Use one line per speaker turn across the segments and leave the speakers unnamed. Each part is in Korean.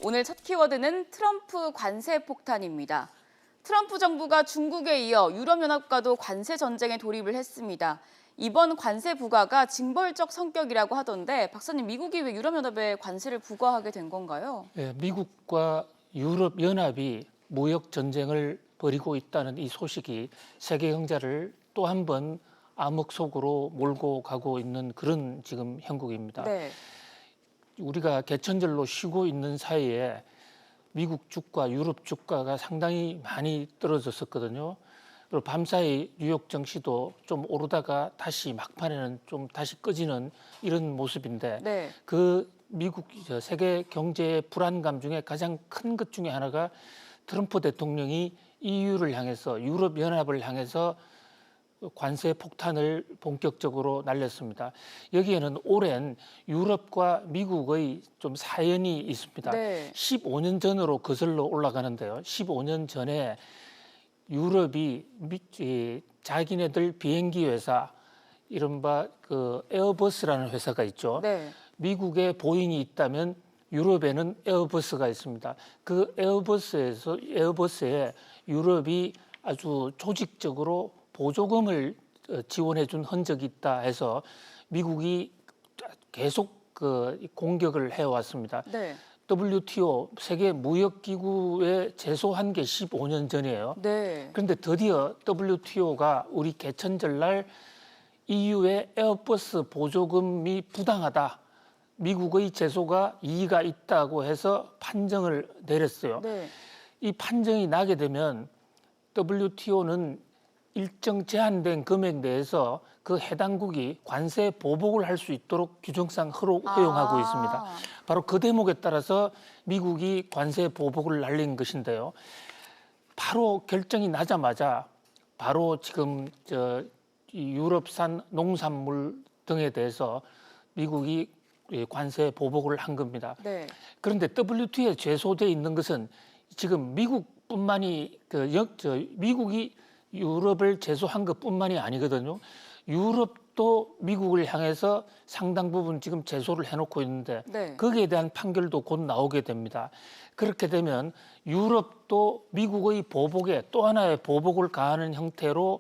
오늘 첫 키워드는 트럼프 관세 폭탄입니다. 트럼프 정부가 중국에 이어 유럽연합과도 관세 전쟁에 돌입을 했습니다. 이번 관세 부과가 징벌적 성격이라고 하던데 박사님, 미국이 왜 유럽연합에 관세를 부과하게 된 건가요?
네, 미국과 유럽연합이 무역 전쟁을 벌이고 있다는 이 소식이 세계 경제를 또 한 번 암흑 속으로 몰고 가고 있는 그런 지금 형국입니다.
네.
우리가 개천절로 쉬고 있는 사이에 미국 주가, 유럽 주가가 상당히 많이 떨어졌었거든요. 그리고 밤사이 뉴욕 증시도 좀 오르다가 다시 막판에는 좀 다시 꺼지는 이런 모습인데
네.
그 미국 세계 경제의 불안감 중에 가장 큰 것 중에 하나가 트럼프 대통령이 EU를 향해서 유럽 연합을 향해서 관세 폭탄을 본격적으로 날렸습니다. 여기에는 오랜 유럽과 미국의 좀 사연이 있습니다.
네.
15년 전으로 거슬러 올라가는데요. 15년 전에 유럽이 자기네들 비행기 회사, 이른바 그 에어버스라는 회사가 있죠.
네.
미국에 보잉이 있다면 유럽에는 에어버스가 있습니다. 그 에어버스에 유럽이 아주 조직적으로 보조금을 지원해 준 흔적이 있다 해서 미국이 계속 그 공격을 해왔습니다.
네.
WTO 세계 무역기구에 제소한 게 15년 전이에요.
네.
그런데 드디어 WTO가 우리 개천절 날 EU의 에어버스 보조금이 부당하다, 미국의 제소가 이의가 있다고 해서 판정을 내렸어요.
네.
이 판정이 나게 되면 WTO는 일정 제한된 금액 내에서 그 해당국이 관세 보복을 할 수 있도록 규정상 허용하고 있습니다. 바로 그 대목에 따라서 미국이 관세 보복을 날린 것인데요. 바로 결정이 나자마자 바로 지금 이 유럽산 농산물 등에 대해서 미국이 관세 보복을 한 겁니다.
네.
그런데 WTO에 제소돼 있는 것은 지금 미국뿐만이 미국이 유럽을 제소한 것뿐만이 아니거든요. 유럽도 미국을 향해서 상당 부분 지금 제소를 해놓고 있는데
네.
거기에 대한 판결도 곧 나오게 됩니다. 그렇게 되면 유럽도 미국의 보복에 또 하나의 보복을 가하는 형태로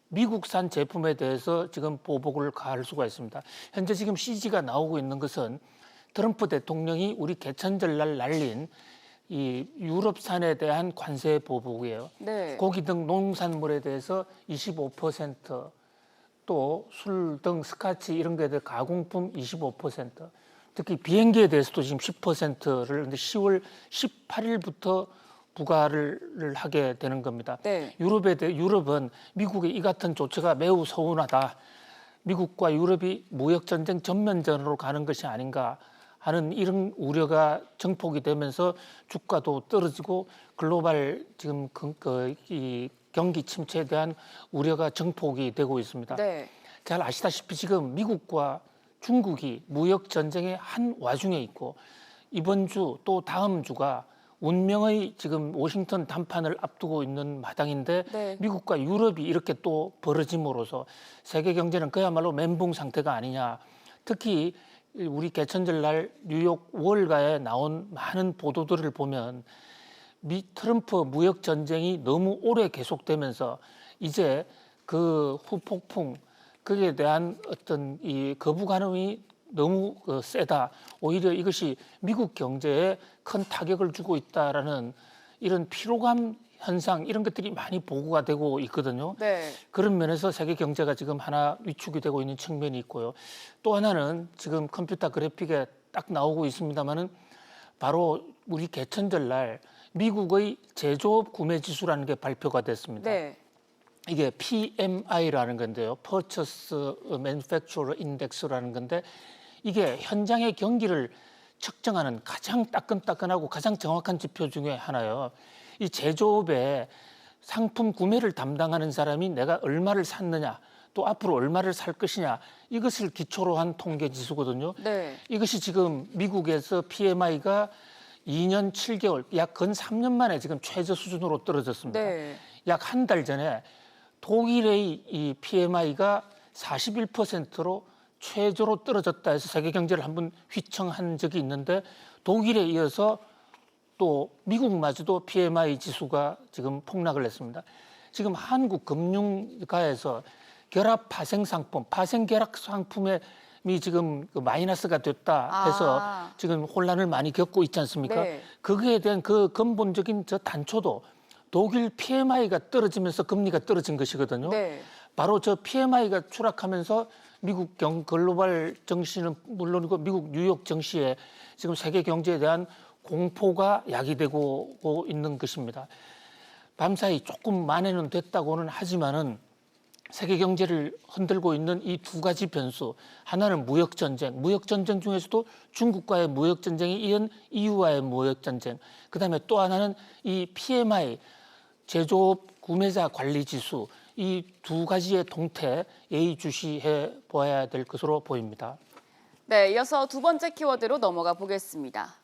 미국산 제품에 대해서 지금 보복을 가할 수가 있습니다. 현재 지금 CG가 나오고 있는 것은 트럼프 대통령이 우리 개천절 날 날린 이 유럽산에 대한 관세 보복이에요.
네.
고기 등 농산물에 대해서 25%, 또 술 등 스카치 이런 거에 대해 가공품 25%, 특히 비행기에 대해서도 지금 10%를 10월 18일부터 부과를 하게 되는 겁니다.
네.
유럽은 미국의 이 같은 조처가 매우 서운하다, 미국과 유럽이 무역 전쟁 전면전으로 가는 것이 아닌가 하는 이런 우려가 증폭이 되면서 주가도 떨어지고 글로벌 지금 이 경기 침체에 대한 우려가 증폭이 되고 있습니다.
네.
잘 아시다시피 지금 미국과 중국이 무역 전쟁의 한 와중에 있고 이번 주 또 다음 주가 운명의 지금 워싱턴 담판을 앞두고 있는 마당인데
네.
미국과 유럽이 이렇게 또 벌어짐으로써 세계 경제는 그야말로 멘붕 상태가 아니냐. 특히 우리 개천절 날 뉴욕 월가에 나온 많은 보도들을 보면 트럼프 무역 전쟁이 너무 오래 계속되면서 이제 그 후폭풍, 거기에 대한 어떤 이 거부감이 너무 세다. 오히려 이것이 미국 경제에 큰 타격을 주고 있다라는 이런 피로감 현상, 이런 것들이 많이 보고가 되고 있거든요.
네.
그런 면에서 세계 경제가 지금 하나 위축이 되고 있는 측면이 있고요. 또 하나는 지금 컴퓨터 그래픽에 딱 나오고 있습니다만은 바로 우리 개천절 날 미국의 제조업 구매 지수라는 게 발표가 됐습니다.
네.
이게 PMI라는 건데요. Purchase Manufacturer Index라는 건데 이게 현장의 경기를 측정하는 가장 따끈따끈하고 가장 정확한 지표 중에 하나예요. 이 제조업에 상품 구매를 담당하는 사람이 내가 얼마를 샀느냐, 또 앞으로 얼마를 살 것이냐, 이것을 기초로 한 통계 지수거든요.
네.
이것이 지금 미국에서 PMI가 2년 7개월, 약 근 3년 만에 지금 최저 수준으로 떨어졌습니다.
네.
약 한 달 전에 독일의 이 PMI가 41%로 최저로 떨어졌다 해서 세계 경제를 한번 휘청한 적이 있는데 독일에 이어서 또 미국마저도 PMI 지수가 지금 폭락을 했습니다. 지금 한국 금융가에서 결합 파생 상품, 파생 결합 상품에 지금 그 마이너스가 됐다 해서 지금 혼란을 많이 겪고 있지 않습니까?
네.
거기에 대한 그 근본적인 저 단초도 독일 PMI가 떨어지면서 금리가 떨어진 것이거든요.
네.
바로 저 PMI가 추락하면서 미국 글로벌 증시는 물론이고 미국 뉴욕 증시에 지금 세계 경제에 대한 공포가 야기되고 있는 것입니다. 밤사이 조금 만회는 됐다고는 하지만은 세계 경제를 흔들고 있는 이 두 가지 변수, 하나는 무역 전쟁 중에서도 중국과의 무역 전쟁이 이은 EU와의 무역 전쟁, 그다음에 또 하나는 이 PMI 제조업 구매자 관리 지수, 이 두 가지의 동태 예의주시해 보아야 될 것으로 보입니다.
네, 이어서 두 번째 키워드로 넘어가 보겠습니다.